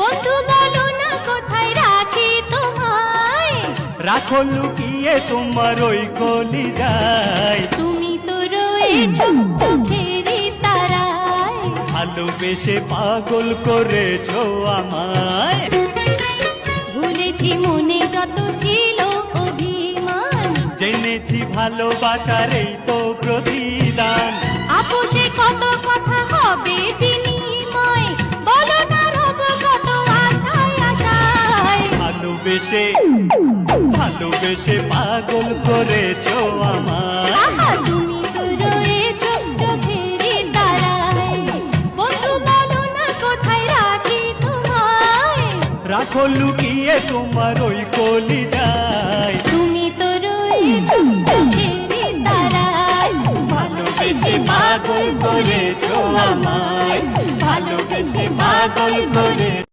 বন্ধু বলো না কোথায় রাখি তোমায়, রাখো লুকিয়ে তোমার ওই কলিজায়। তুমি তো রয়েছো চোখেরই তারায়, ভালোবেসে পাগল করেছো আমায়। ভুলেছি মনে যত ছিল অভিমান, জেনেছি ভালোবাসার এই তো প্রতিদান। আপোষে কত কথা হবে বিনিময়, বলো না রব কত আশায় আশায়। ভালোবেসে ভালোবেসে পাগল করেছো আমায়। আহা তুমি তো রয়েছো চোখেরই তারায়, বন্ধু বলো না কোথায় রাখি তোমায়, রাখো লুকিয়ে তোমার ওই কলিজায়। তুমি তো রয়েছো চোখেরই তারায়, ভালোবেসে পাগল করেছো আমায়, ভালোবেসে পাগল করে।